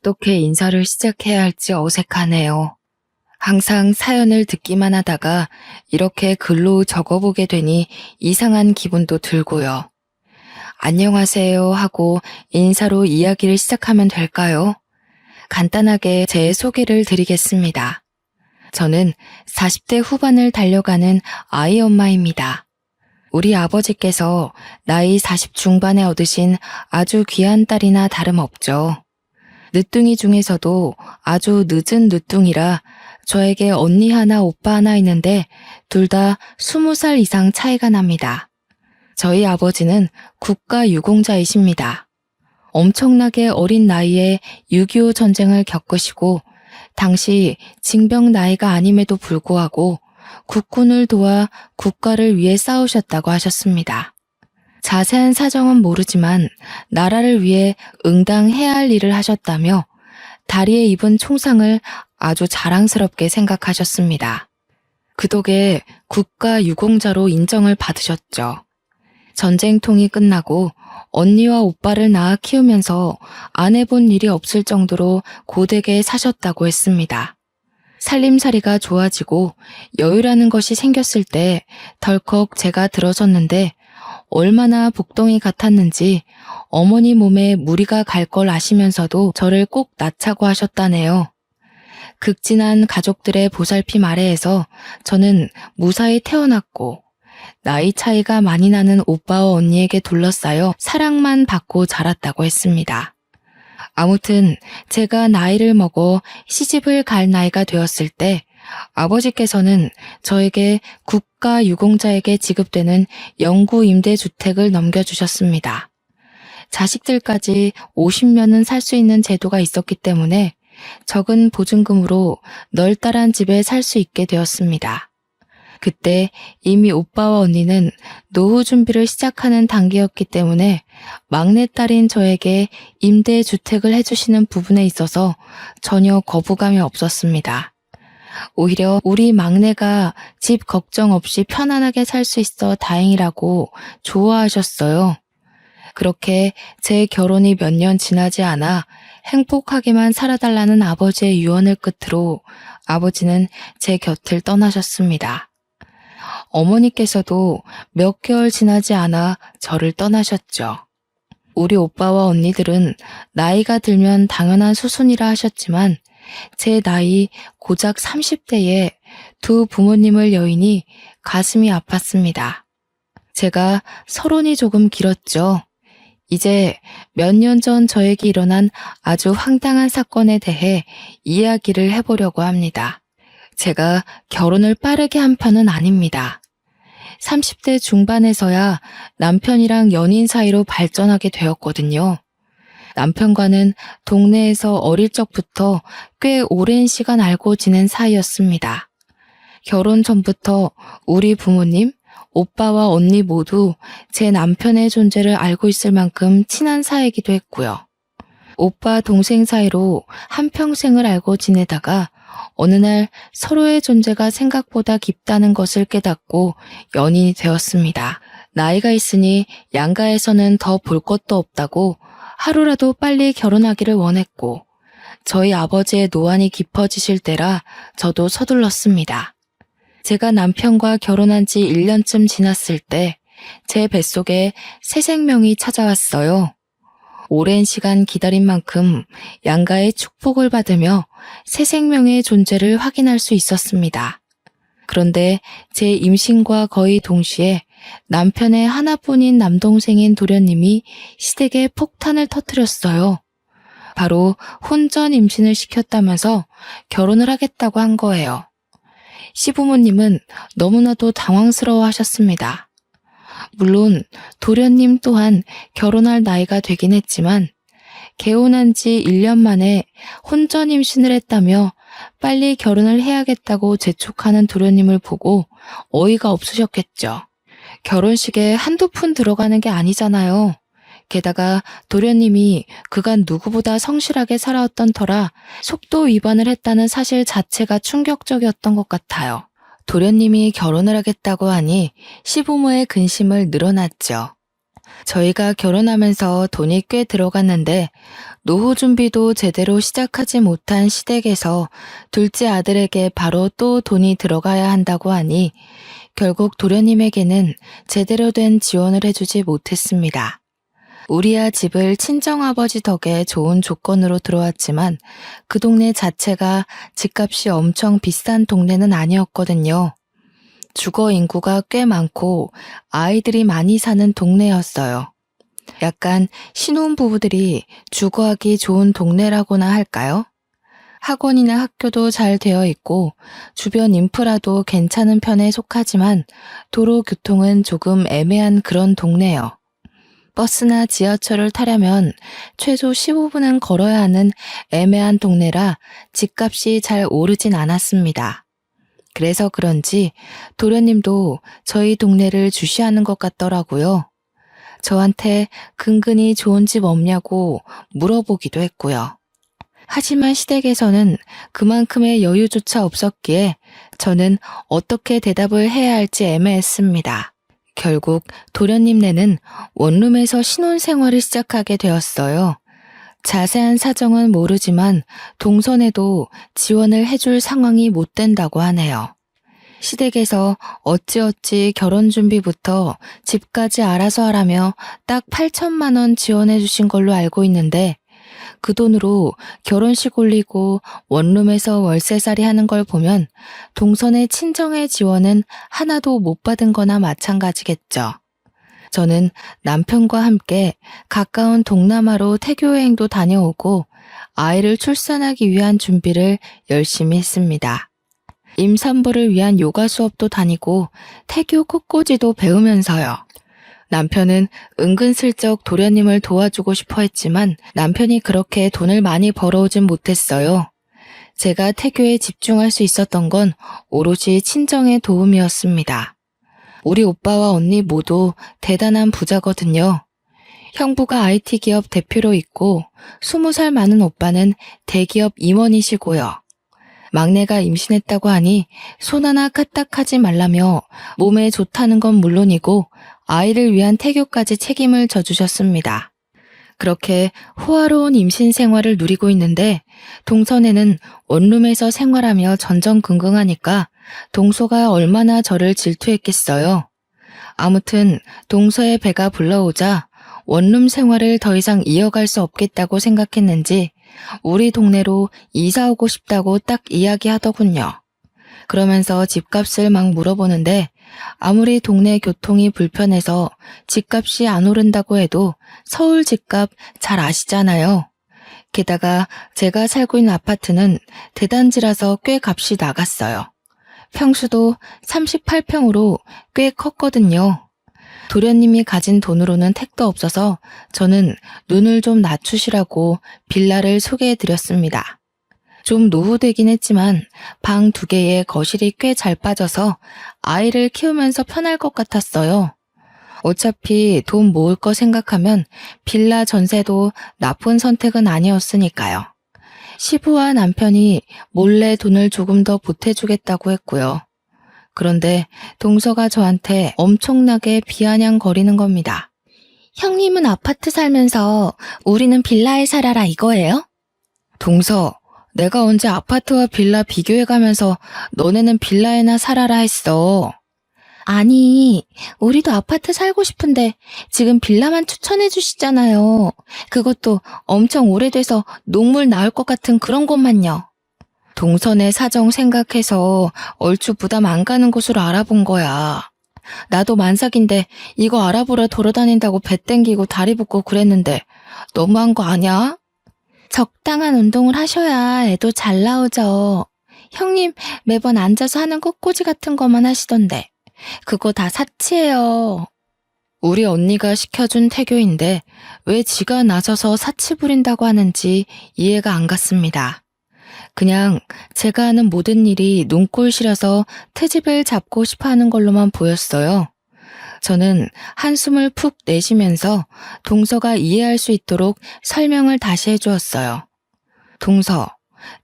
어떻게 인사를 시작해야 할지 어색하네요. 항상 사연을 듣기만 하다가 이렇게 글로 적어보게 되니 이상한 기분도 들고요. 안녕하세요 하고 인사로 이야기를 시작하면 될까요? 간단하게 제 소개를 드리겠습니다. 저는 40대 후반을 달려가는 아이 엄마입니다. 우리 아버지께서 나이 40 중반에 얻으신 아주 귀한 딸이나 다름없죠. 늦둥이 중에서도 아주 늦은 늦둥이라 저에게 언니 하나 오빠 하나 있는데 둘 다 20살 이상 차이가 납니다. 저희 아버지는 국가유공자이십니다. 엄청나게 어린 나이에 6.25 전쟁을 겪으시고 당시 징병 나이가 아님에도 불구하고 국군을 도와 국가를 위해 싸우셨다고 하셨습니다. 자세한 사정은 모르지만 나라를 위해 응당해야 할 일을 하셨다며 다리에 입은 총상을 아주 자랑스럽게 생각하셨습니다. 그 덕에 국가유공자로 인정을 받으셨죠. 전쟁통이 끝나고 언니와 오빠를 낳아 키우면서 안 해본 일이 없을 정도로 고되게 사셨다고 했습니다. 살림살이가 좋아지고 여유라는 것이 생겼을 때 덜컥 제가 들어섰는데 얼마나 복덩이 같았는지 어머니 몸에 무리가 갈 걸 아시면서도 저를 꼭 낳자고 하셨다네요. 극진한 가족들의 보살핌 아래에서 저는 무사히 태어났고 나이 차이가 많이 나는 오빠와 언니에게 둘러싸여 사랑만 받고 자랐다고 했습니다. 아무튼 제가 나이를 먹어 시집을 갈 나이가 되었을 때 아버지께서는 저에게 국가유공자에게 지급되는 영구임대주택을 넘겨주셨습니다. 자식들까지 50년은 살 수 있는 제도가 있었기 때문에 적은 보증금으로 널따란 집에 살 수 있게 되었습니다. 그때 이미 오빠와 언니는 노후 준비를 시작하는 단계였기 때문에 막내딸인 저에게 임대주택을 해주시는 부분에 있어서 전혀 거부감이 없었습니다. 오히려 우리 막내가 집 걱정 없이 편안하게 살 수 있어 다행이라고 좋아하셨어요. 그렇게 제 결혼이 몇 년 지나지 않아 행복하게만 살아달라는 아버지의 유언을 끝으로 아버지는 제 곁을 떠나셨습니다. 어머니께서도 몇 개월 지나지 않아 저를 떠나셨죠. 우리 오빠와 언니들은 나이가 들면 당연한 수순이라 하셨지만 제 나이 고작 30대에 두 부모님을 여의니 가슴이 아팠습니다. 제가 서론이 조금 길었죠. 이제 몇 년 전 저에게 일어난 아주 황당한 사건에 대해 이야기를 해보려고 합니다. 제가 결혼을 빠르게 한 편은 아닙니다. 30대 중반에서야 남편이랑 연인 사이로 발전하게 되었거든요. 남편과는 동네에서 어릴 적부터 꽤 오랜 시간 알고 지낸 사이였습니다. 결혼 전부터 우리 부모님, 오빠와 언니 모두 제 남편의 존재를 알고 있을 만큼 친한 사이이기도 했고요. 오빠 동생 사이로 한평생을 알고 지내다가 어느 날 서로의 존재가 생각보다 깊다는 것을 깨닫고 연인이 되었습니다. 나이가 있으니 양가에서는 더 볼 것도 없다고 하루라도 빨리 결혼하기를 원했고 저희 아버지의 노안이 깊어지실 때라 저도 서둘렀습니다. 제가 남편과 결혼한 지 1년쯤 지났을 때 제 뱃속에 새 생명이 찾아왔어요. 오랜 시간 기다린 만큼 양가의 축복을 받으며 새 생명의 존재를 확인할 수 있었습니다. 그런데 제 임신과 거의 동시에 남편의 하나뿐인 남동생인 도련님이 시댁에 폭탄을 터뜨렸어요. 바로 혼전 임신을 시켰다면서 결혼을 하겠다고 한 거예요. 시부모님은 너무나도 당황스러워 하셨습니다. 물론 도련님 또한 결혼할 나이가 되긴 했지만 개혼한 지 1년 만에 혼전 임신을 했다며 빨리 결혼을 해야겠다고 재촉하는 도련님을 보고 어이가 없으셨겠죠. 결혼식에 한두 푼 들어가는 게 아니잖아요. 게다가 도련님이 그간 누구보다 성실하게 살아왔던 터라 속도 위반을 했다는 사실 자체가 충격적이었던 것 같아요. 도련님이 결혼을 하겠다고 하니 시부모의 근심을 늘어놨죠. 저희가 결혼하면서 돈이 꽤 들어갔는데 노후 준비도 제대로 시작하지 못한 시댁에서 둘째 아들에게 바로 또 돈이 들어가야 한다고 하니 결국 도련님에게는 제대로 된 지원을 해주지 못했습니다. 우리야 집을 친정아버지 덕에 좋은 조건으로 들어왔지만 그 동네 자체가 집값이 엄청 비싼 동네는 아니었거든요. 주거 인구가 꽤 많고 아이들이 많이 사는 동네였어요. 약간 신혼부부들이 주거하기 좋은 동네라고나 할까요? 학원이나 학교도 잘 되어 있고 주변 인프라도 괜찮은 편에 속하지만 도로 교통은 조금 애매한 그런 동네요. 버스나 지하철을 타려면 최소 15분은 걸어야 하는 애매한 동네라 집값이 잘 오르진 않았습니다. 그래서 그런지 도련님도 저희 동네를 주시하는 것 같더라고요. 저한테 근근히 좋은 집 없냐고 물어보기도 했고요. 하지만 시댁에서는 그만큼의 여유조차 없었기에 저는 어떻게 대답을 해야 할지 애매했습니다. 결국 도련님네는 원룸에서 신혼생활을 시작하게 되었어요. 자세한 사정은 모르지만 동선에도 지원을 해줄 상황이 못 된다고 하네요. 시댁에서 어찌어찌 결혼 준비부터 집까지 알아서 하라며 딱 8천만 원 지원해 주신 걸로 알고 있는데 그 돈으로 결혼식 올리고 원룸에서 월세살이 하는 걸 보면 동선의 친정의 지원은 하나도 못 받은 거나 마찬가지겠죠. 저는 남편과 함께 가까운 동남아로 태교여행도 다녀오고 아이를 출산하기 위한 준비를 열심히 했습니다. 임산부를 위한 요가 수업도 다니고 태교 꽃꽂이도 배우면서요. 남편은 은근슬쩍 도련님을 도와주고 싶어 했지만 남편이 그렇게 돈을 많이 벌어오진 못했어요. 제가 태교에 집중할 수 있었던 건 오롯이 친정의 도움이었습니다. 우리 오빠와 언니 모두 대단한 부자거든요. 형부가 IT 기업 대표로 있고 20살 많은 오빠는 대기업 임원이시고요. 막내가 임신했다고 하니 손 하나 까딱하지 말라며 몸에 좋다는 건 물론이고 아이를 위한 태교까지 책임을 져주셨습니다. 그렇게 호화로운 임신 생활을 누리고 있는데 동선에는 원룸에서 생활하며 전전긍긍하니까 동서가 얼마나 저를 질투했겠어요. 아무튼 동서의 배가 불러오자 원룸 생활을 더 이상 이어갈 수 없겠다고 생각했는지 우리 동네로 이사 오고 싶다고 딱 이야기하더군요. 그러면서 집값을 막 물어보는데 아무리 동네 교통이 불편해서 집값이 안 오른다고 해도 서울 집값 잘 아시잖아요. 게다가 제가 살고 있는 아파트는 대단지라서 꽤 값이 나갔어요. 평수도 38평으로 꽤 컸거든요. 도련님이 가진 돈으로는 택도 없어서 저는 눈을 좀 낮추시라고 빌라를 소개해드렸습니다. 좀 노후되긴 했지만 방 2개에 거실이 꽤 잘 빠져서 아이를 키우면서 편할 것 같았어요. 어차피 돈 모을 거 생각하면 빌라 전세도 나쁜 선택은 아니었으니까요. 시부와 남편이 몰래 돈을 조금 더 보태주겠다고 했고요. 그런데 동서가 저한테 엄청나게 비아냥거리는 겁니다. 형님은 아파트 살면서 우리는 빌라에 살아라 이거예요? 동서, 내가 언제 아파트와 빌라 비교해가면서 너네는 빌라에나 살아라 했어. 아니, 우리도 아파트 살고 싶은데 지금 빌라만 추천해 주시잖아요. 그것도 엄청 오래돼서 녹물 나올 것 같은 그런 곳만요. 동선의 사정 생각해서 얼추 부담 안 가는 곳으로 알아본 거야. 나도 만삭인데 이거 알아보러 돌아다닌다고 배 땡기고 다리 붓고 그랬는데 너무한 거 아니야? 적당한 운동을 하셔야 애도 잘 나오죠. 형님 매번 앉아서 하는 꽃꽂이 같은 것만 하시던데 그거 다 사치예요. 우리 언니가 시켜준 태교인데 왜 지가 나서서 사치 부린다고 하는지 이해가 안 갔습니다. 그냥 제가 하는 모든 일이 눈꼴시려서 트집을 잡고 싶어 하는 걸로만 보였어요. 저는 한숨을 푹 내쉬면서 동서가 이해할 수 있도록 설명을 다시 해주었어요. 동서,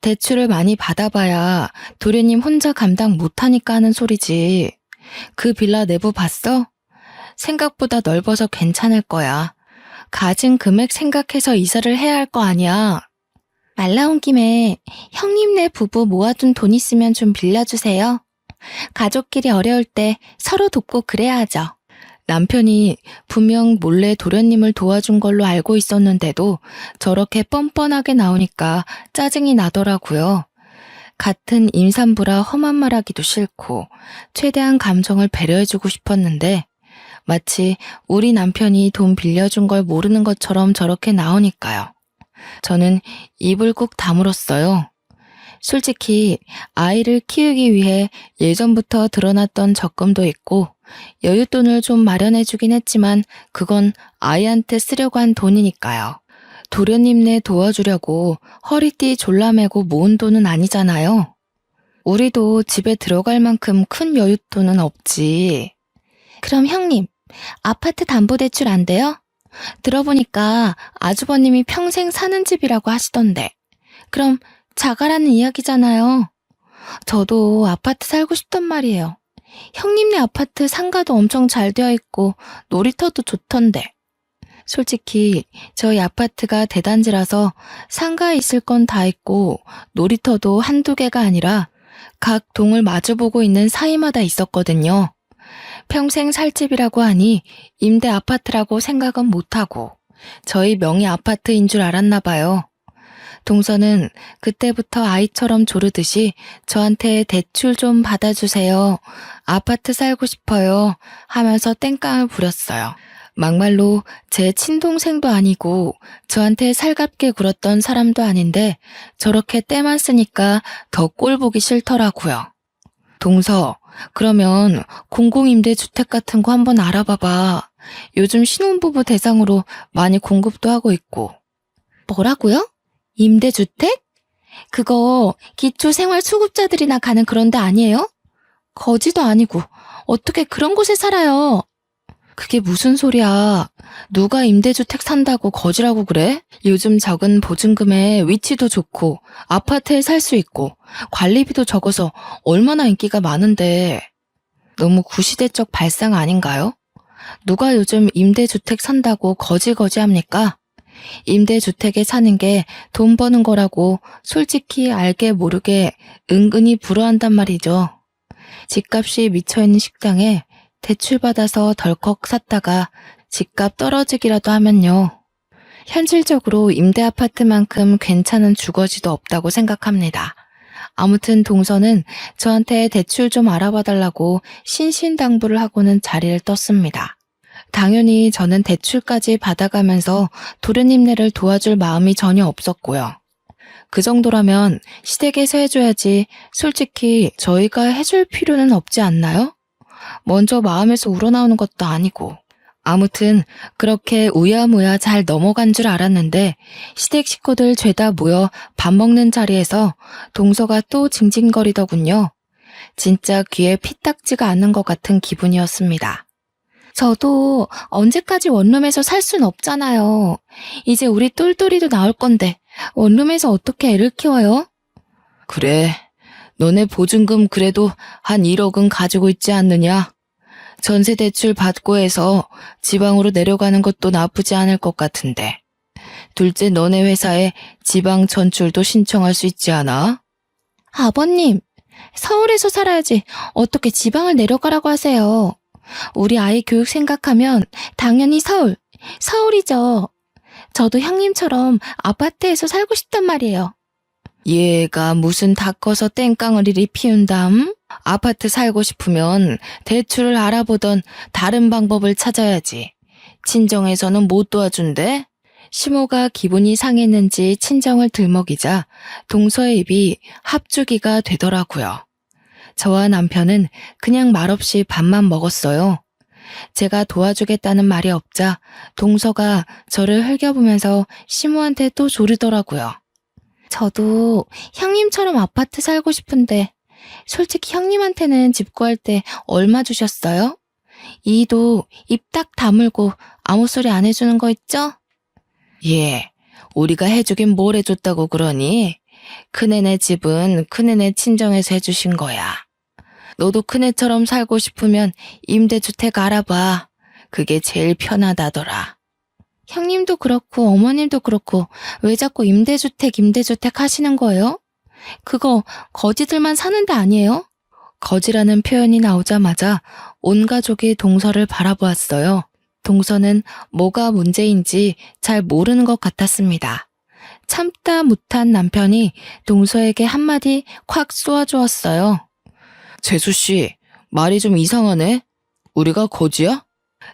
대출을 많이 받아봐야 도련님 혼자 감당 못하니까 하는 소리지. 그 빌라 내부 봤어? 생각보다 넓어서 괜찮을 거야. 가진 금액 생각해서 이사를 해야 할 거 아니야. 말 나온 김에 형님네 부부 모아둔 돈 있으면 좀 빌려주세요. 가족끼리 어려울 때 서로 돕고 그래야 하죠. 남편이 분명 몰래 도련님을 도와준 걸로 알고 있었는데도 저렇게 뻔뻔하게 나오니까 짜증이 나더라고요. 같은 임산부라 험한 말하기도 싫고 최대한 감정을 배려해주고 싶었는데 마치 우리 남편이 돈 빌려준 걸 모르는 것처럼 저렇게 나오니까요. 저는 입을 꾹 다물었어요. 솔직히 아이를 키우기 위해 예전부터 들어놨던 적금도 있고 여윳돈을 좀 마련해주긴 했지만 그건 아이한테 쓰려고 한 돈이니까요. 도련님네 도와주려고 허리띠 졸라매고 모은 돈은 아니잖아요. 우리도 집에 들어갈 만큼 큰 여윳돈은 없지. 그럼 형님, 아파트 담보대출 안 돼요? 들어보니까 아주버님이 평생 사는 집이라고 하시던데. 그럼 자가라는 이야기잖아요. 저도 아파트 살고 싶단 말이에요. 형님네 아파트 상가도 엄청 잘 되어 있고 놀이터도 좋던데. 솔직히 저희 아파트가 대단지라서 상가에 있을 건 다 있고 놀이터도 한두 개가 아니라 각 동을 마주보고 있는 사이마다 있었거든요. 평생 살 집이라고 하니 임대 아파트라고 생각은 못하고 저희 명의 아파트인 줄 알았나 봐요. 동서는 그때부터 아이처럼 조르듯이 저한테 대출 좀 받아주세요. 아파트 살고 싶어요. 하면서 땡깡을 부렸어요. 막말로 제 친동생도 아니고 저한테 살갑게 굴었던 사람도 아닌데 저렇게 때만 쓰니까 더 꼴보기 싫더라고요. 동서, 그러면 공공임대주택 같은 거 한번 알아봐봐. 요즘 신혼부부 대상으로 많이 공급도 하고 있고. 뭐라고요? 임대주택? 그거 기초생활수급자들이나 가는 그런 데 아니에요? 거지도 아니고 어떻게 그런 곳에 살아요? 그게 무슨 소리야. 누가 임대주택 산다고 거지라고 그래? 요즘 적은 보증금에 위치도 좋고 아파트에 살 수 있고 관리비도 적어서 얼마나 인기가 많은데. 너무 구시대적 발상 아닌가요? 누가 요즘 임대주택 산다고 거지거지합니까? 임대주택에 사는 게 돈 버는 거라고 솔직히 알게 모르게 은근히 부러워한단 말이죠. 집값이 미쳐있는 식당에 대출받아서 덜컥 샀다가 집값 떨어지기라도 하면요. 현실적으로 임대 아파트만큼 괜찮은 주거지도 없다고 생각합니다. 아무튼 동서는 저한테 대출 좀 알아봐달라고 신신당부를 하고는 자리를 떴습니다. 당연히 저는 대출까지 받아가면서 도련님네를 도와줄 마음이 전혀 없었고요. 그 정도라면 시댁에서 해줘야지 솔직히 저희가 해줄 필요는 없지 않나요? 먼저 마음에서 우러나오는 것도 아니고. 아무튼 그렇게 우야무야 잘 넘어간 줄 알았는데 시댁 식구들 죄다 모여 밥 먹는 자리에서 동서가 또 징징거리더군요. 진짜 귀에 피딱지가 않는 것 같은 기분이었습니다. 저도 언제까지 원룸에서 살 순 없잖아요. 이제 우리 똘똘이도 나올 건데 원룸에서 어떻게 애를 키워요? 그래, 너네 보증금 그래도 한 1억은 가지고 있지 않느냐? 전세 대출 받고 해서 지방으로 내려가는 것도 나쁘지 않을 것 같은데. 둘째 너네 회사에 지방 전출도 신청할 수 있지 않아? 아버님, 서울에서 살아야지 어떻게 지방을 내려가라고 하세요. 우리 아이 교육 생각하면 당연히 서울이죠. 저도 형님처럼 아파트에서 살고 싶단 말이에요. 얘가 무슨 다 커서 땡깡을 이리 피운담? 아파트 살고 싶으면 대출을 알아보던 다른 방법을 찾아야지. 친정에서는 못 도와준대? 시모가 기분이 상했는지 친정을 들먹이자 동서의 입이 합주기가 되더라고요. 저와 남편은 그냥 말없이 밥만 먹었어요. 제가 도와주겠다는 말이 없자 동서가 저를 흘겨보면서 시모한테 또 조르더라고요. 저도 형님처럼 아파트 살고 싶은데 솔직히 형님한테는 집 구할 때 얼마 주셨어요? 이도 입 딱 다물고 아무 소리 안 해주는 거 있죠? 예, 우리가 해주긴 뭘 해줬다고 그러니? 큰애네 집은 큰애네 친정에서 해주신 거야. 너도 큰애처럼 살고 싶으면 임대주택 알아봐. 그게 제일 편하다더라. 형님도 그렇고 어머님도 그렇고 왜 자꾸 임대주택 하시는 거예요? 그거 거지들만 사는 데 아니에요? 거지라는 표현이 나오자마자 온 가족이 동서를 바라보았어요. 동서는 뭐가 문제인지 잘 모르는 것 같았습니다. 참다 못한 남편이 동서에게 한마디 콱 쏘아주었어요. 재수씨, 말이 좀 이상하네? 우리가 거지야?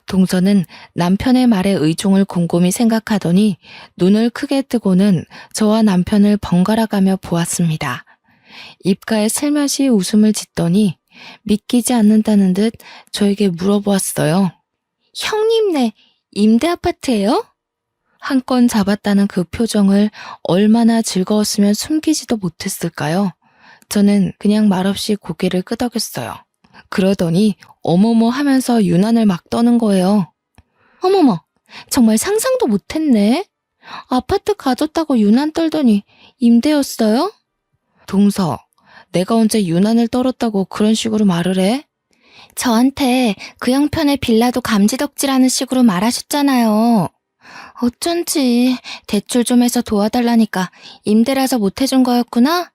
동서는 남편의 말에 의중을 곰곰이 생각하더니 눈을 크게 뜨고는 저와 남편을 번갈아가며 보았습니다. 입가에 슬며시 웃음을 짓더니 믿기지 않는다는 듯 저에게 물어보았어요. 형님네 임대 아파트예요? 한 건 잡았다는 그 표정을 얼마나 즐거웠으면 숨기지도 못했을까요? 저는 그냥 말없이 고개를 끄덕였어요. 그러더니 어머머 하면서 유난을 막 떠는 거예요. 어머머, 정말 상상도 못했네. 아파트 가졌다고 유난 떨더니 임대였어요? 동서, 내가 언제 유난을 떨었다고 그런 식으로 말을 해? 저한테 그 형편의 빌라도 감지덕지라는 식으로 말하셨잖아요. 어쩐지 대출 좀 해서 도와달라니까 임대라서 못해준 거였구나?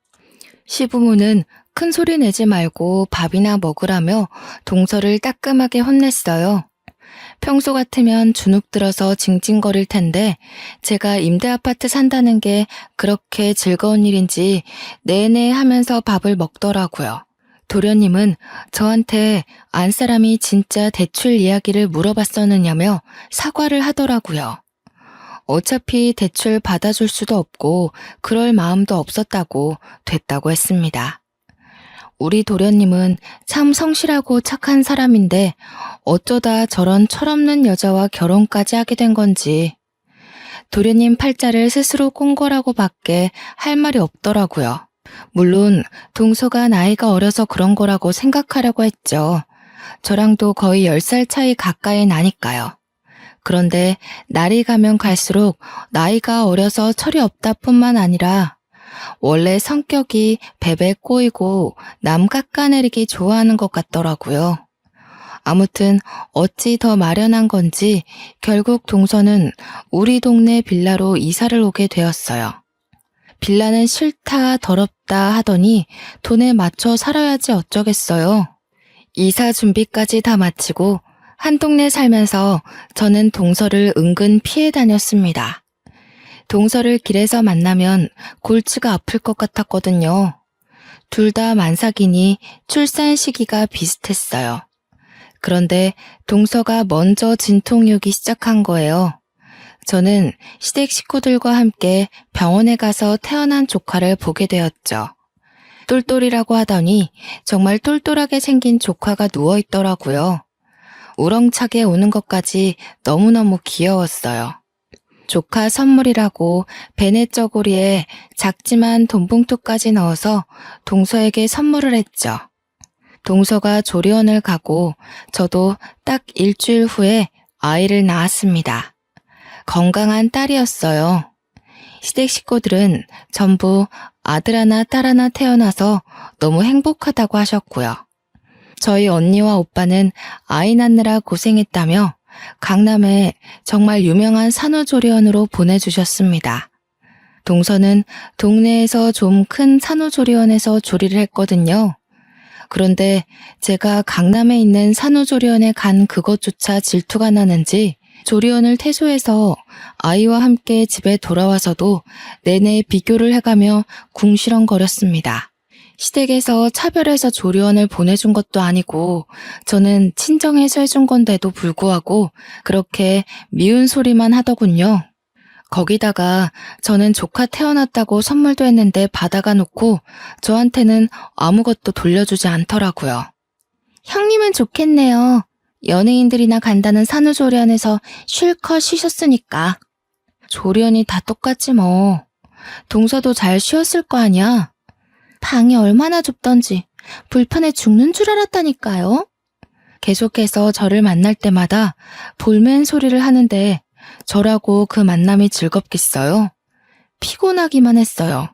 시부모는 큰 소리 내지 말고 밥이나 먹으라며 동서를 따끔하게 혼냈어요. 평소 같으면 주눅 들어서 징징거릴 텐데 제가 임대 아파트 산다는 게 그렇게 즐거운 일인지 내내 하면서 밥을 먹더라고요. 도련님은 저한테 안 사람이 진짜 대출 이야기를 물어봤었느냐며 사과를 하더라고요. 어차피 대출 받아줄 수도 없고 그럴 마음도 없었다고 됐다고 했습니다. 우리 도련님은 참 성실하고 착한 사람인데 어쩌다 저런 철없는 여자와 결혼까지 하게 된 건지 도련님 팔자를 스스로 꼰 거라고 밖에 할 말이 없더라고요. 물론 동서가 나이가 어려서 그런 거라고 생각하려고 했죠. 저랑도 거의 10살 차이 가까이 나니까요. 그런데 날이 가면 갈수록 나이가 어려서 철이 없다 뿐만 아니라 원래 성격이 베베 꼬이고 남 깎아내리기 좋아하는 것 같더라고요. 아무튼 어찌 더 마련한 건지 결국 동서는 우리 동네 빌라로 이사를 오게 되었어요. 빌라는 싫다 더럽다 하더니 돈에 맞춰 살아야지 어쩌겠어요. 이사 준비까지 다 마치고 한 동네 살면서 저는 동서를 은근 피해 다녔습니다. 동서를 길에서 만나면 골치가 아플 것 같았거든요. 둘 다 만삭이니 출산 시기가 비슷했어요. 그런데 동서가 먼저 진통이 오기 시작한 거예요. 저는 시댁 식구들과 함께 병원에 가서 태어난 조카를 보게 되었죠. 똘똘이라고 하더니 정말 똘똘하게 생긴 조카가 누워있더라고요. 우렁차게 우는 것까지 너무너무 귀여웠어요. 조카 선물이라고 베네 저고리에 작지만 돈봉투까지 넣어서 동서에게 선물을 했죠. 동서가 조리원을 가고 저도 딱 일주일 후에 아이를 낳았습니다. 건강한 딸이었어요. 시댁 식구들은 전부 아들 하나 딸 하나 태어나서 너무 행복하다고 하셨고요. 저희 언니와 오빠는 아이 낳느라 고생했다며 강남에 정말 유명한 산후조리원으로 보내주셨습니다. 동서는 동네에서 좀 큰 산후조리원에서 조리를 했거든요. 그런데 제가 강남에 있는 산후조리원에 간 그것조차 질투가 나는지 조리원을 퇴소해서 아이와 함께 집에 돌아와서도 내내 비교를 해가며 궁시렁거렸습니다. 시댁에서 차별해서 조리원을 보내준 것도 아니고 저는 친정에서 해준 건데도 불구하고 그렇게 미운 소리만 하더군요. 거기다가 저는 조카 태어났다고 선물도 했는데 받아가 놓고 저한테는 아무것도 돌려주지 않더라고요. 형님은 좋겠네요. 연예인들이나 간다는 산후조리원에서 실컷 쉬셨으니까. 조리원이 다 똑같지 뭐. 동서도 잘 쉬었을 거 아니야. 방이 얼마나 좁던지 불편해 죽는 줄 알았다니까요. 계속해서 저를 만날 때마다 볼멘 소리를 하는데 저라고 그 만남이 즐겁겠어요? 피곤하기만 했어요.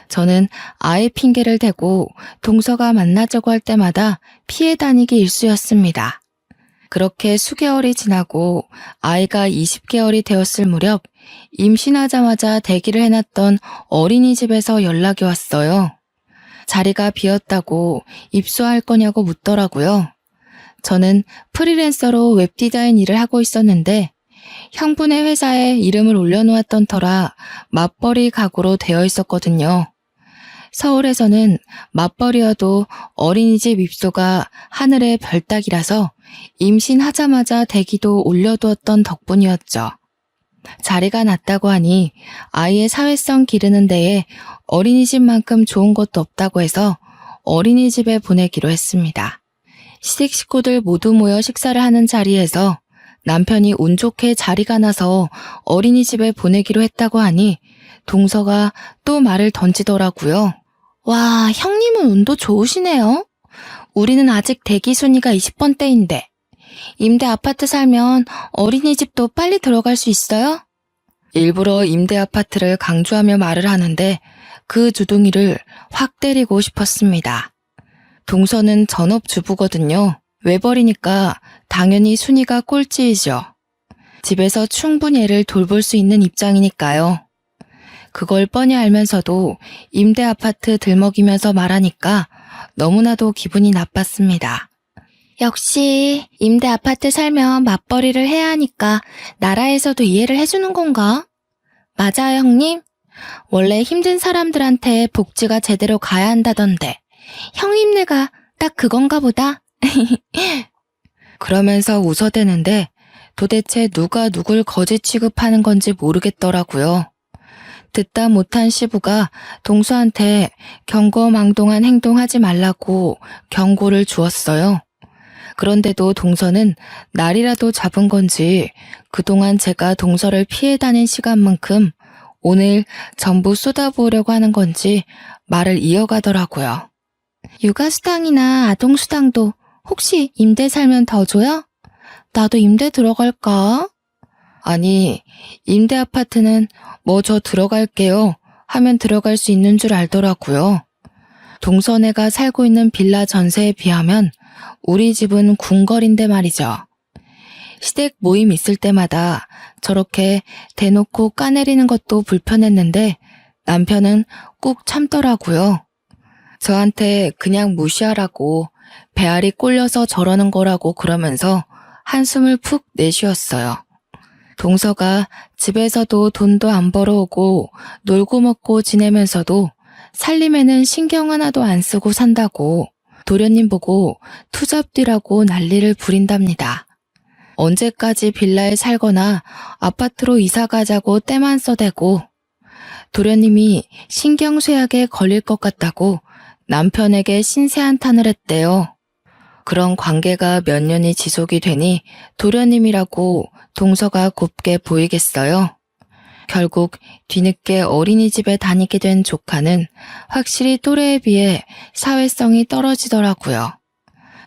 저는 아이 핑계를 대고 동서가 만나자고 할 때마다 피해 다니기 일쑤였습니다. 그렇게 수개월이 지나고 아이가 20개월이 되었을 무렵 임신하자마자 대기를 해놨던 어린이집에서 연락이 왔어요. 자리가 비었다고 입소할 거냐고 묻더라고요. 저는 프리랜서로 웹디자인 일을 하고 있었는데 형부네 회사에 이름을 올려놓았던 터라 맞벌이 가구로 되어 있었거든요. 서울에서는 맞벌이여도 어린이집 입소가 하늘의 별따기라서 임신하자마자 대기도 올려두었던 덕분이었죠. 자리가 났다고 하니 아이의 사회성 기르는 데에 어린이집만큼 좋은 것도 없다고 해서 어린이집에 보내기로 했습니다. 시댁 식구들 모두 모여 식사를 하는 자리에서 남편이 운 좋게 자리가 나서 어린이집에 보내기로 했다고 하니 동서가 또 말을 던지더라고요. 와, 형님은 운도 좋으시네요. 우리는 아직 대기 순위가 20번대인데 임대 아파트 살면 어린이집도 빨리 들어갈 수 있어요? 일부러 임대 아파트를 강조하며 말을 하는데 그 주둥이를 확 때리고 싶었습니다. 동서는 전업주부거든요. 외벌이니까 당연히 순위가 꼴찌이죠. 집에서 충분히 애를 돌볼 수 있는 입장이니까요. 그걸 뻔히 알면서도 임대 아파트 들먹이면서 말하니까 너무나도 기분이 나빴습니다. 역시 임대 아파트 살면 맞벌이를 해야 하니까 나라에서도 이해를 해주는 건가? 맞아요, 형님. 원래 힘든 사람들한테 복지가 제대로 가야 한다던데 형님네가 딱 그건가 보다. 그러면서 웃어대는데 도대체 누가 누굴 거지 취급하는 건지 모르겠더라고요. 듣다 못한 시부가 동서한테 경거망동한 행동하지 말라고 경고를 주었어요. 그런데도 동서는 날이라도 잡은 건지 그동안 제가 동서를 피해 다닌 시간만큼 오늘 전부 쏟아부으려고 하는 건지 말을 이어가더라고요. 육아수당이나 아동수당도 혹시 임대 살면 더 줘요? 나도 임대 들어갈까? 아니, 임대 아파트는 뭐 저 들어갈게요 하면 들어갈 수 있는 줄 알더라고요. 동서네가 살고 있는 빌라 전세에 비하면 우리 집은 궁궐인데 말이죠. 시댁 모임 있을 때마다 저렇게 대놓고 까내리는 것도 불편했는데 남편은 꾹 참더라고요. 저한테 그냥 무시하라고 배알이 꼴려서 저러는 거라고 그러면서 한숨을 푹 내쉬었어요. 동서가 집에서도 돈도 안 벌어오고 놀고 먹고 지내면서도 살림에는 신경 하나도 안 쓰고 산다고 도련님 보고 투잡디라고 난리를 부린답니다. 언제까지 빌라에 살거나 아파트로 이사 가자고 때만 써대고 도련님이 신경쇠약에 걸릴 것 같다고 남편에게 신세한탄을 했대요. 그런 관계가 몇 년이 지속이 되니 도련님이라고 동서가 곱게 보이겠어요. 결국 뒤늦게 어린이집에 다니게 된 조카는 확실히 또래에 비해 사회성이 떨어지더라고요.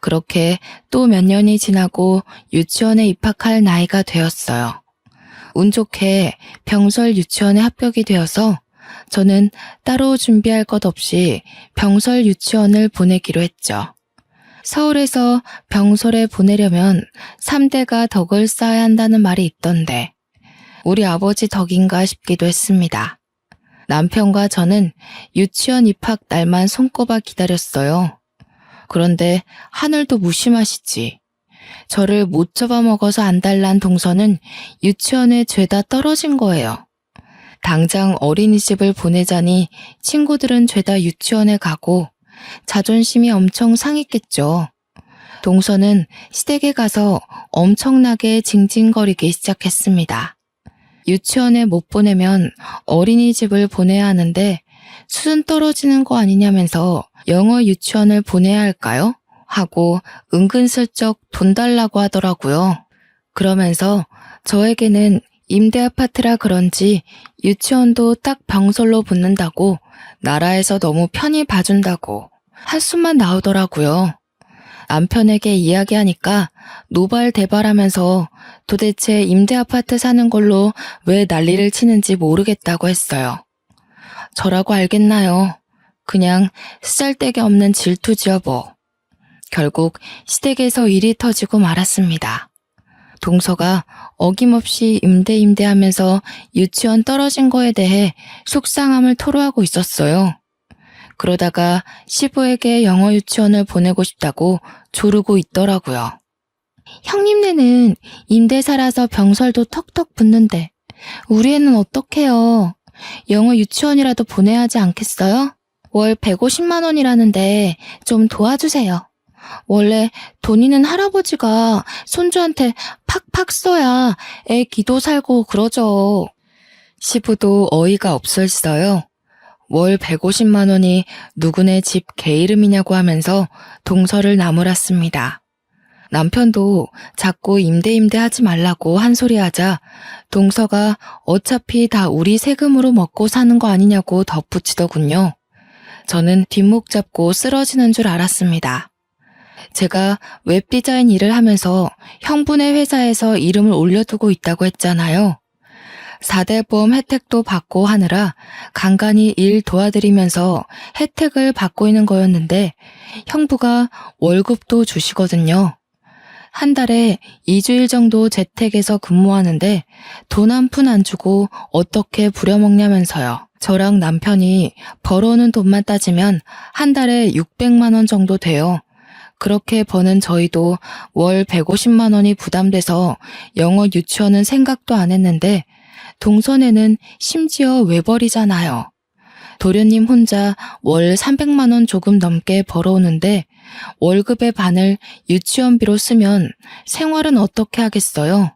그렇게 또 몇 년이 지나고 유치원에 입학할 나이가 되었어요. 운 좋게 병설 유치원에 합격이 되어서 저는 따로 준비할 것 없이 병설 유치원을 보내기로 했죠. 서울에서 병설에 보내려면 3대가 덕을 쌓아야 한다는 말이 있던데 우리 아버지 덕인가 싶기도 했습니다. 남편과 저는 유치원 입학 날만 손꼽아 기다렸어요. 그런데 하늘도 무심하시지. 저를 못 잡아먹어서 안달난 동서는 유치원에 죄다 떨어진 거예요. 당장 어린이집을 보내자니 친구들은 죄다 유치원에 가고 자존심이 엄청 상했겠죠. 동서는 시댁에 가서 엄청나게 징징거리기 시작했습니다. 유치원에 못 보내면 어린이집을 보내야 하는데 수준 떨어지는 거 아니냐면서 영어 유치원을 보내야 할까요? 하고 은근슬쩍 돈 달라고 하더라고요. 그러면서 저에게는 임대 아파트라 그런지 유치원도 딱 병설로 붙는다고 나라에서 너무 편히 봐준다고 한숨만 나오더라고요. 남편에게 이야기하니까 노발대발하면서 도대체 임대 아파트 사는 걸로 왜 난리를 치는지 모르겠다고 했어요. 저라고 알겠나요? 그냥 쓰잘데기 없는 질투지요 뭐. 결국 시댁에서 일이 터지고 말았습니다. 동서가 어김없이 임대하면서 유치원 떨어진 거에 대해 속상함을 토로하고 있었어요. 그러다가 시부에게 영어 유치원을 보내고 싶다고 조르고 있더라고요. 형님네는 임대 살아서 병설도 턱턱 붙는데 우리 애는 어떡해요? 영어 유치원이라도 보내야 하지 않겠어요? 월 150만 원이라는데 좀 도와주세요. 원래 돈 있는 할아버지가 손주한테 팍팍 써야 애 기도 살고 그러죠. 시부도 어이가 없었어요. 월 150만 원이 누구네 집 개 이름이냐고 하면서 동서를 나무랐습니다. 남편도 자꾸 임대 하지 말라고 한 소리 하자 동서가 어차피 다 우리 세금으로 먹고 사는 거 아니냐고 덧붙이더군요. 저는 뒷목 잡고 쓰러지는 줄 알았습니다. 제가 웹디자인 일을 하면서 형부네 회사에서 이름을 올려두고 있다고 했잖아요. 4대 보험 혜택도 받고 하느라 간간히 일 도와드리면서 혜택을 받고 있는 거였는데 형부가 월급도 주시거든요. 한 달에 2주일 정도 재택에서 근무하는데 돈 한 푼 안 주고 어떻게 부려먹냐면서요. 저랑 남편이 벌어오는 돈만 따지면 한 달에 600만 원 정도 돼요. 그렇게 버는 저희도 월 150만 원이 부담돼서 영어 유치원은 생각도 안 했는데 동선에는 심지어 외벌이잖아요. 도련님 혼자 월 300만 원 조금 넘게 벌어오는데 월급의 반을 유치원비로 쓰면 생활은 어떻게 하겠어요?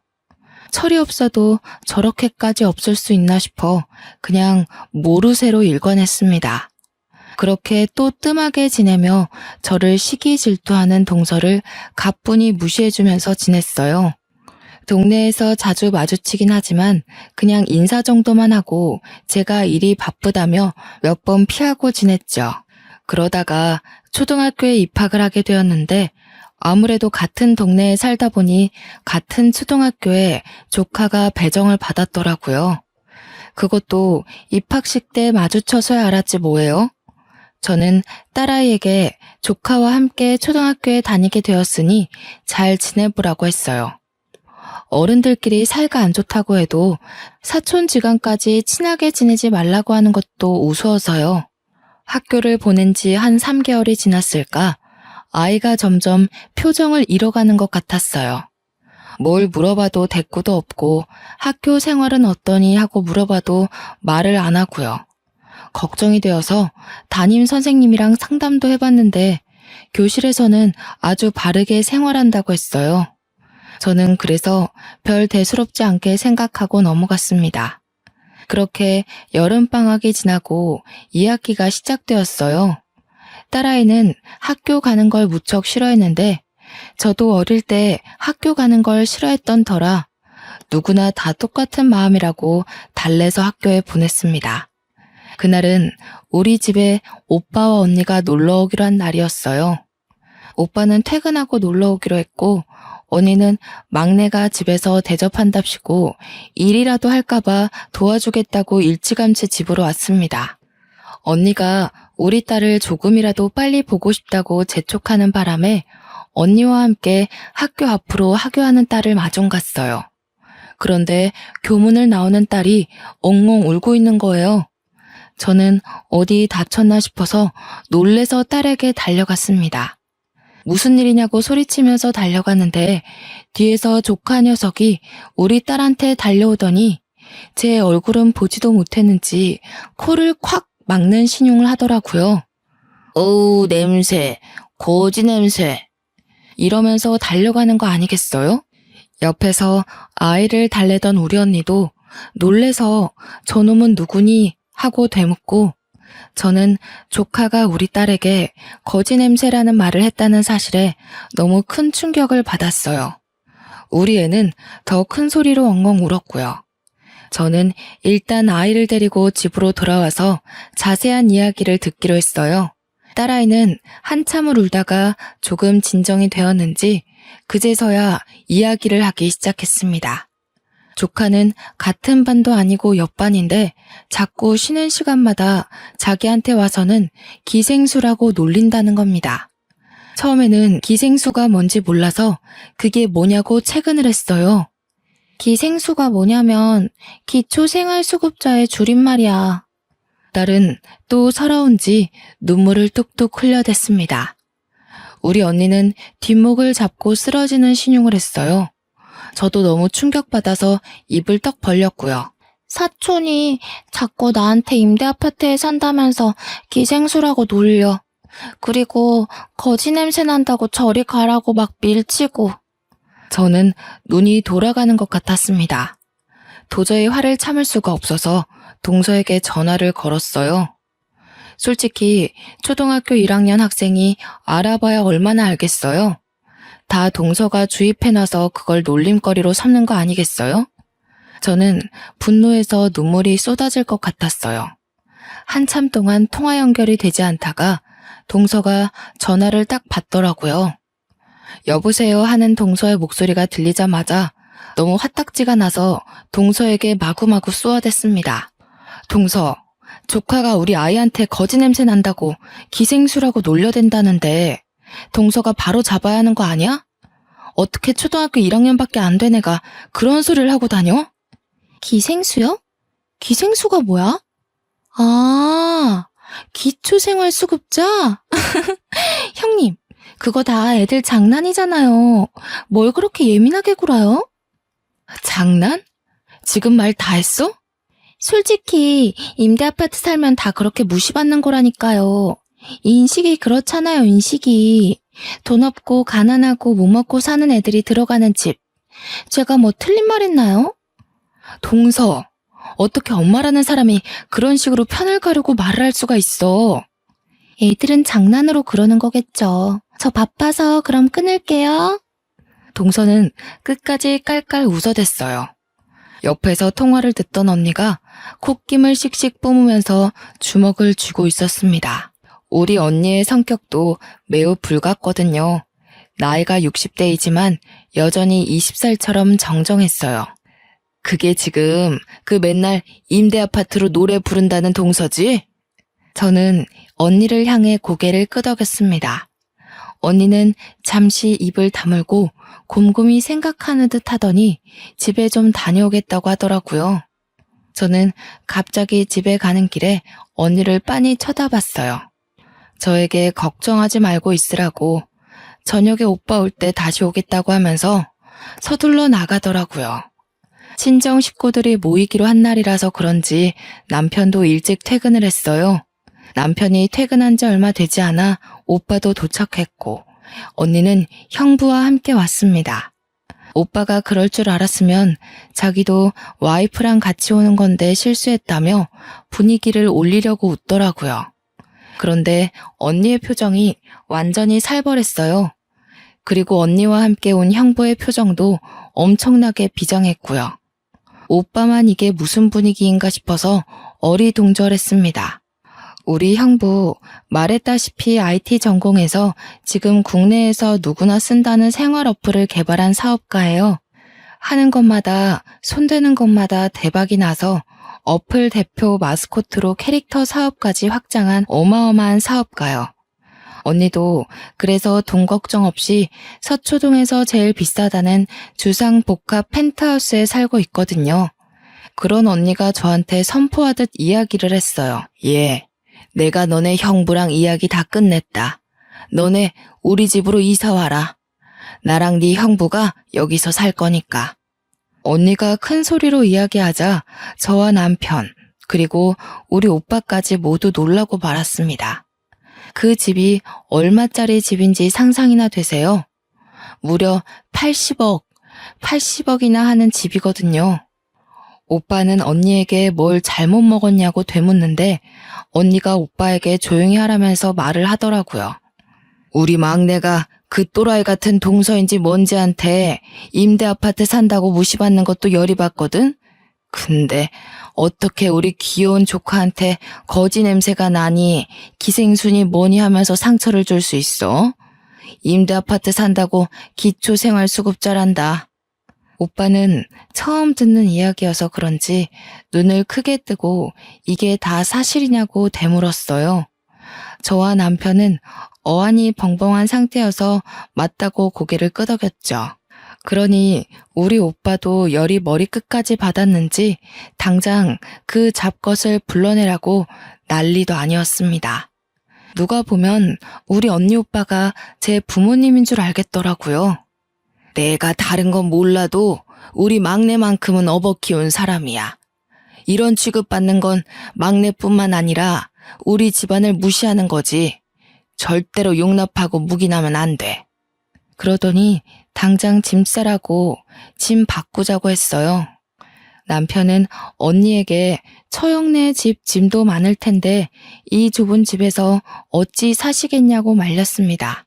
철이 없어도 저렇게까지 없을 수 있나 싶어 그냥 모르쇠로 일관했습니다. 그렇게 또 뜸하게 지내며 저를 시기 질투하는 동서를 가뿐히 무시해주면서 지냈어요. 동네에서 자주 마주치긴 하지만 그냥 인사 정도만 하고 제가 일이 바쁘다며 몇 번 피하고 지냈죠. 그러다가 초등학교에 입학을 하게 되었는데 아무래도 같은 동네에 살다 보니 같은 초등학교에 조카가 배정을 받았더라고요. 그것도 입학식 때 마주쳐서야 알았지 뭐예요. 저는 딸아이에게 조카와 함께 초등학교에 다니게 되었으니 잘 지내보라고 했어요. 어른들끼리 사이가 안 좋다고 해도 사촌지간까지 친하게 지내지 말라고 하는 것도 우스워서요. 학교를 보낸 지 한 3개월이 지났을까 아이가 점점 표정을 잃어가는 것 같았어요. 뭘 물어봐도 대꾸도 없고 학교 생활은 어떠니 하고 물어봐도 말을 안 하고요. 걱정이 되어서 담임 선생님이랑 상담도 해봤는데 교실에서는 아주 바르게 생활한다고 했어요. 저는 그래서 별 대수롭지 않게 생각하고 넘어갔습니다. 그렇게 여름방학이 지나고 2학기가 시작되었어요. 딸아이는 학교 가는 걸 무척 싫어했는데 저도 어릴 때 학교 가는 걸 싫어했던 터라 누구나 다 똑같은 마음이라고 달래서 학교에 보냈습니다. 그날은 우리 집에 오빠와 언니가 놀러 오기로 한 날이었어요. 오빠는 퇴근하고 놀러 오기로 했고 언니는 막내가 집에서 대접한답시고 일이라도 할까봐 도와주겠다고 일찌감치 집으로 왔습니다. 언니가 우리 딸을 조금이라도 빨리 보고 싶다고 재촉하는 바람에 언니와 함께 학교 앞으로 하교하는 딸을 마중 갔어요. 그런데 교문을 나오는 딸이 엉엉 울고 있는 거예요. 저는 어디 다쳤나 싶어서 놀래서 딸에게 달려갔습니다. 무슨 일이냐고 소리치면서 달려갔는데 뒤에서 조카 녀석이 우리 딸한테 달려오더니 제 얼굴은 보지도 못했는지 코를 콱 막는 신용을 하더라고요. 어우 냄새, 거지 냄새. 이러면서 달려가는 거 아니겠어요? 옆에서 아이를 달래던 우리 언니도 놀래서 저놈은 누구니 하고 되묻고 저는 조카가 우리 딸에게 거지 냄새라는 말을 했다는 사실에 너무 큰 충격을 받았어요. 우리 애는 더 큰 소리로 엉엉 울었고요. 저는 일단 아이를 데리고 집으로 돌아와서 자세한 이야기를 듣기로 했어요. 딸아이는 한참을 울다가 조금 진정이 되었는지 그제서야 이야기를 하기 시작했습니다. 조카는 같은 반도 아니고 옆반인데 자꾸 쉬는 시간마다 자기한테 와서는 기생수라고 놀린다는 겁니다. 처음에는 기생수가 뭔지 몰라서 그게 뭐냐고 채근을 했어요. 기생수가 뭐냐면 기초생활수급자의 줄임말이야. 딸은 또 서러운지 눈물을 뚝뚝 흘려댔습니다. 우리 언니는 뒷목을 잡고 쓰러지는 신용을 했어요. 저도 너무 충격받아서 입을 떡 벌렸고요. 사촌이 자꾸 나한테 임대아파트에 산다면서 기생수라고 놀려. 그리고 거지 냄새 난다고 저리 가라고 막 밀치고. 저는 눈이 돌아가는 것 같았습니다. 도저히 화를 참을 수가 없어서 동서에게 전화를 걸었어요. 솔직히 초등학교 1학년 학생이 알아봐야 얼마나 알겠어요? 다 동서가 주입해놔서 그걸 놀림거리로 삼는 거 아니겠어요? 저는 분노해서 눈물이 쏟아질 것 같았어요. 한참 동안 통화 연결이 되지 않다가 동서가 전화를 딱 받더라고요. 여보세요 하는 동서의 목소리가 들리자마자 너무 화딱지가 나서 동서에게 마구마구 쏘아댔습니다. 동서, 조카가 우리 아이한테 거지 냄새 난다고 기생수라고 놀려댄다는데 동서가 바로 잡아야 하는 거 아니야? 어떻게 초등학교 1학년밖에 안 된 애가 그런 소리를 하고 다녀? 기생수요? 기생수가 뭐야? 아, 기초생활수급자? 형님, 그거 다 애들 장난이잖아요. 뭘 그렇게 예민하게 굴어요? 장난? 지금 말 다 했어? 솔직히 임대아파트 살면 다 그렇게 무시받는 거라니까요. 인식이 그렇잖아요, 인식이. 돈 없고 가난하고 못 먹고 사는 애들이 들어가는 집. 제가 뭐 틀린 말 했나요? 동서, 어떻게 엄마라는 사람이 그런 식으로 편을 가르고 말을 할 수가 있어? 애들은 장난으로 그러는 거겠죠. 저 바빠서 그럼 끊을게요. 동서는 끝까지 깔깔 웃어댔어요. 옆에서 통화를 듣던 언니가 콧김을 씩씩 뿜으면서 주먹을 쥐고 있었습니다. 우리 언니의 성격도 매우 불같거든요. 나이가 60대이지만 여전히 20살처럼 정정했어요. 그게 지금 그 맨날 임대아파트로 노래 부른다는 동서지? 저는 언니를 향해 고개를 끄덕였습니다. 언니는 잠시 입을 다물고 곰곰이 생각하는 듯 하더니 집에 좀 다녀오겠다고 하더라고요. 저는 갑자기 집에 가는 길에 언니를 빤히 쳐다봤어요. 저에게 걱정하지 말고 있으라고 저녁에 오빠 올 때 다시 오겠다고 하면서 서둘러 나가더라고요. 친정 식구들이 모이기로 한 날이라서 그런지 남편도 일찍 퇴근을 했어요. 남편이 퇴근한 지 얼마 되지 않아 오빠도 도착했고 언니는 형부와 함께 왔습니다. 오빠가 그럴 줄 알았으면 자기도 와이프랑 같이 오는 건데 실수했다며 분위기를 올리려고 웃더라고요. 그런데 언니의 표정이 완전히 살벌했어요. 그리고 언니와 함께 온 형부의 표정도 엄청나게 비장했고요. 오빠만 이게 무슨 분위기인가 싶어서 어리둥절했습니다. 우리 형부 말했다시피 IT 전공해서 지금 국내에서 누구나 쓴다는 생활 어플을 개발한 사업가예요. 하는 것마다 손대는 것마다 대박이 나서 어플 대표 마스코트로 캐릭터 사업까지 확장한 어마어마한 사업가요. 언니도 그래서 돈 걱정 없이 서초동에서 제일 비싸다는 주상복합 펜트하우스에 살고 있거든요. 그런 언니가 저한테 선포하듯 이야기를 했어요. 예, 내가 너네 형부랑 이야기 다 끝냈다. 너네 우리 집으로 이사 와라. 나랑 네 형부가 여기서 살 거니까. 언니가 큰 소리로 이야기하자 저와 남편 그리고 우리 오빠까지 모두 놀라고 말았습니다. 그 집이 얼마짜리 집인지 상상이나 되세요? 무려 80억이나 하는 집이거든요. 오빠는 언니에게 뭘 잘못 먹었냐고 되묻는데 언니가 오빠에게 조용히 하라면서 말을 하더라고요. 우리 막내가 그 또라이 같은 동서인지 뭔지한테 임대 아파트 산다고 무시받는 것도 열이 받거든? 근데 어떻게 우리 귀여운 조카한테 거지 냄새가 나니 기생순이 뭐니 하면서 상처를 줄 수 있어? 임대 아파트 산다고 기초생활수급자란다. 오빠는 처음 듣는 이야기여서 그런지 눈을 크게 뜨고 이게 다 사실이냐고 되물었어요. 저와 남편은 어안이 벙벙한 상태여서 맞다고 고개를 끄덕였죠. 그러니 우리 오빠도 열이 머리끝까지 받았는지 당장 그 잡것을 불러내라고 난리도 아니었습니다. 누가 보면 우리 언니 오빠가 제 부모님인 줄 알겠더라고요. 내가 다른 건 몰라도 우리 막내만큼은 업어 키운 사람이야. 이런 취급받는 건 막내뿐만 아니라 우리 집안을 무시하는 거지. 절대로 용납하고 묵인하면 안 돼. 그러더니 당장 짐 싸라고 짐 바꾸자고 했어요. 남편은 언니에게 처형네 집 짐도 많을 텐데 이 좁은 집에서 어찌 사시겠냐고 말렸습니다.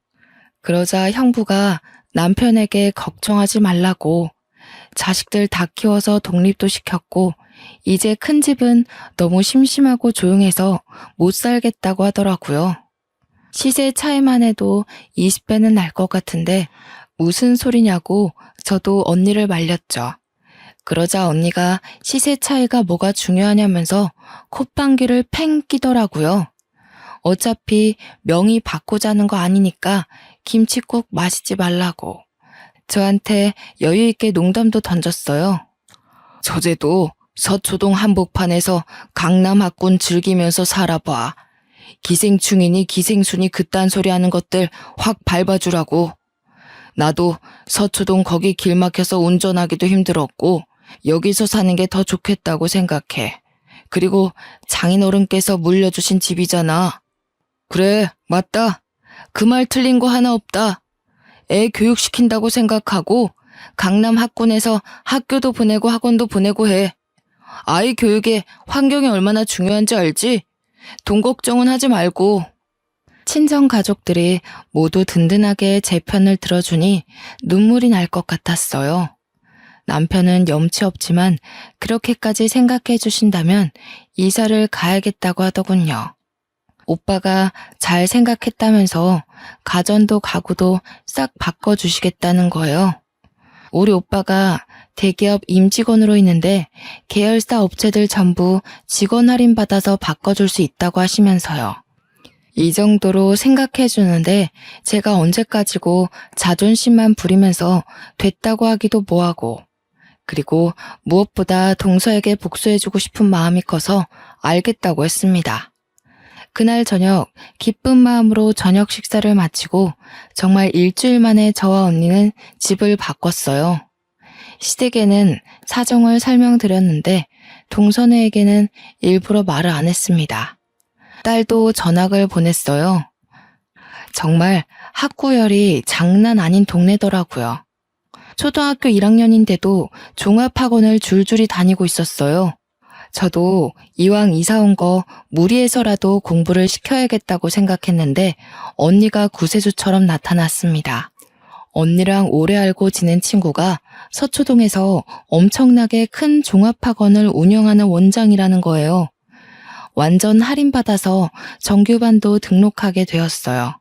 그러자 형부가 남편에게 걱정하지 말라고 자식들 다 키워서 독립도 시켰고 이제 큰 집은 너무 심심하고 조용해서 못 살겠다고 하더라고요. 시세 차이만 해도 20배는 날 것 같은데 무슨 소리냐고 저도 언니를 말렸죠. 그러자 언니가 시세 차이가 뭐가 중요하냐면서 콧방귀를 팽 끼더라고요. 어차피 명의 바꾸자는 거 아니니까 김칫국 마시지 말라고. 저한테 여유 있게 농담도 던졌어요. 저제도 서초동 한복판에서 강남 학군 즐기면서 살아봐. 기생충이니 기생순이 그딴 소리 하는 것들 확 밟아주라고. 나도 서초동 거기 길 막혀서 운전하기도 힘들었고 여기서 사는 게 더 좋겠다고 생각해. 그리고 장인어른께서 물려주신 집이잖아. 그래, 맞다. 그 말 틀린 거 하나 없다. 애 교육시킨다고 생각하고 강남 학군에서 학교도 보내고 학원도 보내고 해. 아이 교육에 환경이 얼마나 중요한지 알지? 돈 걱정은 하지 말고. 친정 가족들이 모두 든든하게 제 편을 들어주니 눈물이 날 것 같았어요. 남편은 염치 없지만 그렇게까지 생각해 주신다면 이사를 가야겠다고 하더군요. 오빠가 잘 생각했다면서 가전도 가구도 싹 바꿔주시겠다는 거예요. 우리 오빠가 대기업 임직원으로 있는데 계열사 업체들 전부 직원 할인 받아서 바꿔줄 수 있다고 하시면서요. 이 정도로 생각해 주는데 제가 언제까지고 자존심만 부리면서 됐다고 하기도 뭐하고, 그리고 무엇보다 동서에게 복수해주고 싶은 마음이 커서 알겠다고 했습니다. 그날 저녁 기쁜 마음으로 저녁 식사를 마치고 정말 일주일 만에 저와 언니는 집을 바꿨어요. 시댁에는 사정을 설명드렸는데 동선우에게는 일부러 말을 안 했습니다. 딸도 전학을 보냈어요. 정말 학구열이 장난 아닌 동네더라고요. 초등학교 1학년인데도 종합학원을 줄줄이 다니고 있었어요. 저도 이왕 이사 온 거 무리해서라도 공부를 시켜야겠다고 생각했는데 언니가 구세주처럼 나타났습니다. 언니랑 오래 알고 지낸 친구가 서초동에서 엄청나게 큰 종합학원을 운영하는 원장이라는 거예요. 완전 할인받아서 정규반도 등록하게 되었어요.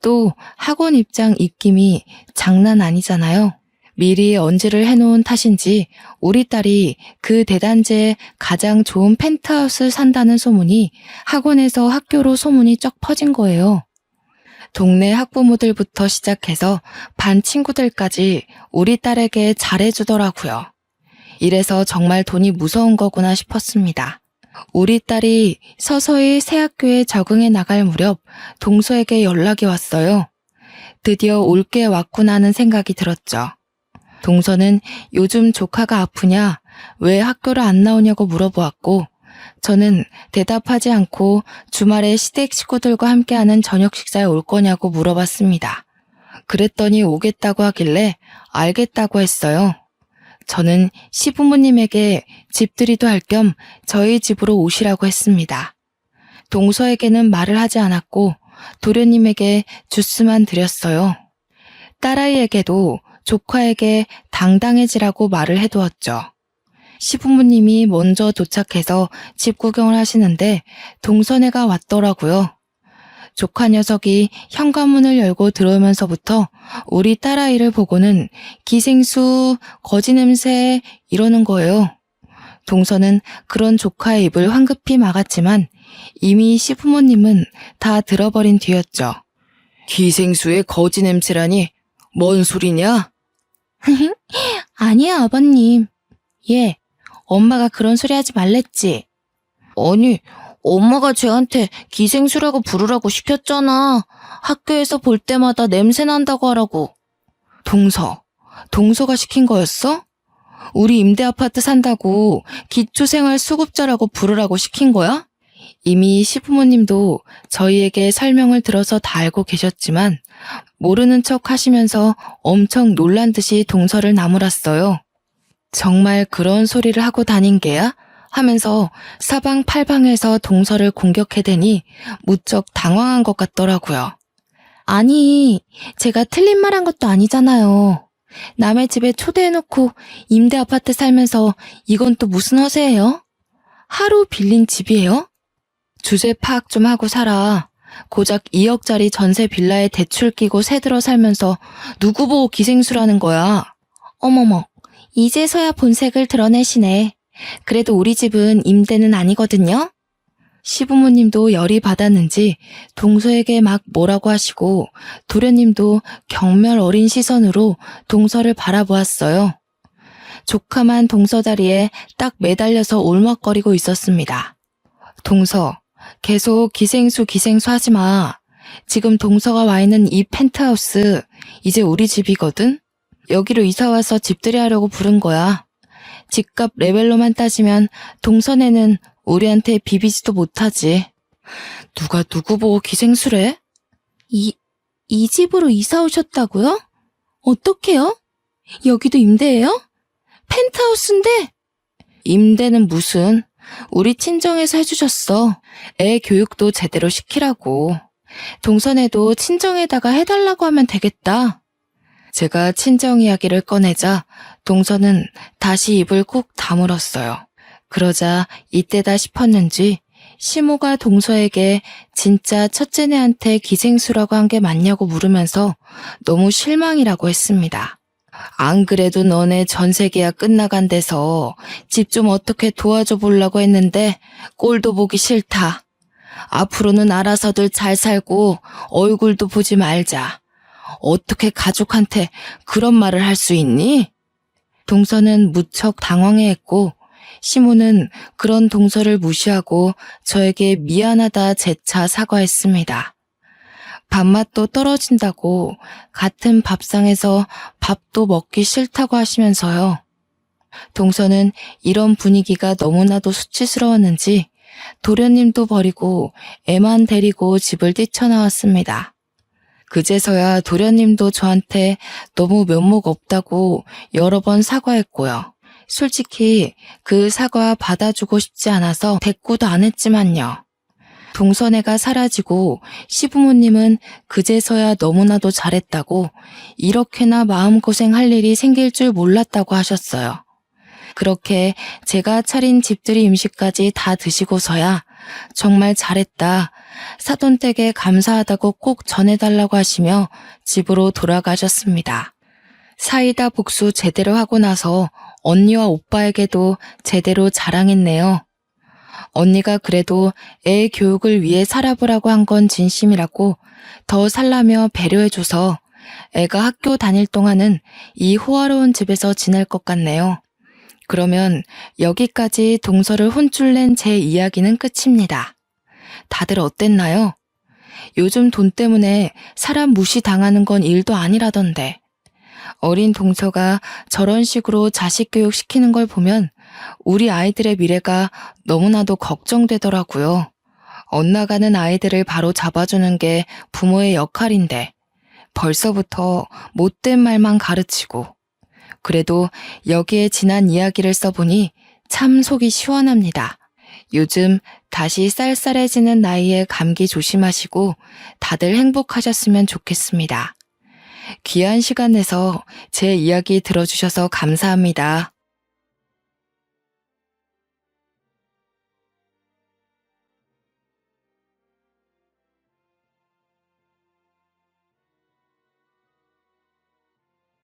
또 학원 입장 입김이 장난 아니잖아요. 미리 언지를 해놓은 탓인지 우리 딸이 그 대단지에 가장 좋은 펜트하우스 산다는 소문이 학원에서 학교로 소문이 쩍 퍼진 거예요. 동네 학부모들부터 시작해서 반 친구들까지 우리 딸에게 잘해주더라고요. 이래서 정말 돈이 무서운 거구나 싶었습니다. 우리 딸이 서서히 새 학교에 적응해 나갈 무렵 동서에게 연락이 왔어요. 드디어 올게 왔구나 하는 생각이 들었죠. 동서는 요즘 조카가 아프냐, 왜 학교를 안 나오냐고 물어보았고 저는 대답하지 않고 주말에 시댁 식구들과 함께하는 저녁 식사에 올 거냐고 물어봤습니다. 그랬더니 오겠다고 하길래 알겠다고 했어요. 저는 시부모님에게 집들이도 할 겸 저희 집으로 오시라고 했습니다. 동서에게는 말을 하지 않았고 도련님에게 주스만 드렸어요. 딸아이에게도 조카에게 당당해지라고 말을 해두었죠. 시부모님이 먼저 도착해서 집 구경을 하시는데 동서네가 왔더라고요. 조카 녀석이 현관문을 열고 들어오면서부터 우리 딸아이를 보고는 기생수, 거지 냄새 이러는 거예요. 동서는 그런 조카의 입을 황급히 막았지만 이미 시부모님은 다 들어버린 뒤였죠. 기생수의 거지 냄새라니 뭔 소리냐? 아니야, 아버님. 예, 엄마가 그런 소리 하지 말랬지. 아니, 엄마가 쟤한테 기생수라고 부르라고 시켰잖아. 학교에서 볼 때마다 냄새 난다고 하라고. 동서가 시킨 거였어? 우리 임대 아파트 산다고 기초생활수급자라고 부르라고 시킨 거야? 이미 시부모님도 저희에게 설명을 들어서 다 알고 계셨지만 모르는 척 하시면서 엄청 놀란 듯이 동서를 나무랐어요. 정말 그런 소리를 하고 다닌 게야? 하면서 사방팔방에서 동서를 공격해대니 무척 당황한 것 같더라고요. 아니, 제가 틀린 말 한 것도 아니잖아요. 남의 집에 초대해놓고 임대 아파트 살면서 이건 또 무슨 허세예요? 하루 빌린 집이에요? 주제 파악 좀 하고 살아. 고작 2억짜리 전세 빌라에 대출 끼고 새들어 살면서 누구 보고 기생수라는 거야. 어머머, 이제서야 본색을 드러내시네. 그래도 우리 집은 임대는 아니거든요? 시부모님도 열이 받았는지 동서에게 막 뭐라고 하시고 도련님도 경멸 어린 시선으로 동서를 바라보았어요. 조카만 동서 다리에 딱 매달려서 울먹거리고 있었습니다. 동서, 계속 기생수 하지 마. 지금 동서가 와 있는 이 펜트하우스 이제 우리 집이거든? 여기로 이사와서 집들이 하려고 부른 거야. 집값 레벨로만 따지면 동서네는 우리한테 비비지도 못하지. 누가 누구 보고 기생수래? 이 집으로 이사 오셨다고요? 어떡해요? 여기도 임대예요? 펜트하우스인데? 임대는 무슨? 우리 친정에서 해주셨어. 애 교육도 제대로 시키라고. 동서네도 친정에다가 해달라고 하면 되겠다. 제가 친정 이야기를 꺼내자 동서는 다시 입을 꾹 다물었어요. 그러자 이때다 싶었는지 시모가 동서에게 진짜 첫째네한테 기생수라고 한 게 맞냐고 물으면서 너무 실망이라고 했습니다. 안 그래도 너네 전세 계약 끝나간 데서 집 좀 어떻게 도와줘 보려고 했는데 꼴도 보기 싫다. 앞으로는 알아서들 잘 살고 얼굴도 보지 말자. 어떻게 가족한테 그런 말을 할 수 있니? 동서는 무척 당황해했고 시모는 그런 동서를 무시하고 저에게 미안하다 재차 사과했습니다. 밥맛도 떨어진다고 같은 밥상에서 밥도 먹기 싫다고 하시면서요. 동서는 이런 분위기가 너무나도 수치스러웠는지 도련님도 버리고 애만 데리고 집을 뛰쳐나왔습니다. 그제서야 도련님도 저한테 너무 면목 없다고 여러 번 사과했고요. 솔직히 그 사과 받아주고 싶지 않아서 대꾸도 안 했지만요. 동서네가 사라지고 시부모님은 그제서야 너무나도 잘했다고 이렇게나 마음고생할 일이 생길 줄 몰랐다고 하셨어요. 그렇게 제가 차린 집들이 음식까지 다 드시고서야 정말 잘했다, 사돈댁에 감사하다고 꼭 전해달라고 하시며 집으로 돌아가셨습니다. 사이다 복수 제대로 하고 나서 언니와 오빠에게도 제대로 자랑했네요. 언니가 그래도 애 교육을 위해 살아보라고 한 건 진심이라고 더 살라며 배려해줘서 애가 학교 다닐 동안은 이 호화로운 집에서 지낼 것 같네요. 그러면 여기까지 동서를 혼쭐 낸 제 이야기는 끝입니다. 다들 어땠나요? 요즘 돈 때문에 사람 무시당하는 건 일도 아니라던데. 어린 동서가 저런 식으로 자식 교육 시키는 걸 보면 우리 아이들의 미래가 너무나도 걱정되더라고요. 엇나가는 아이들을 바로 잡아주는 게 부모의 역할인데 벌써부터 못된 말만 가르치고. 그래도 여기에 지난 이야기를 써보니 참 속이 시원합니다. 요즘 다시 쌀쌀해지는 나이에 감기 조심하시고 다들 행복하셨으면 좋겠습니다. 귀한 시간 내서 제 이야기 들어주셔서 감사합니다.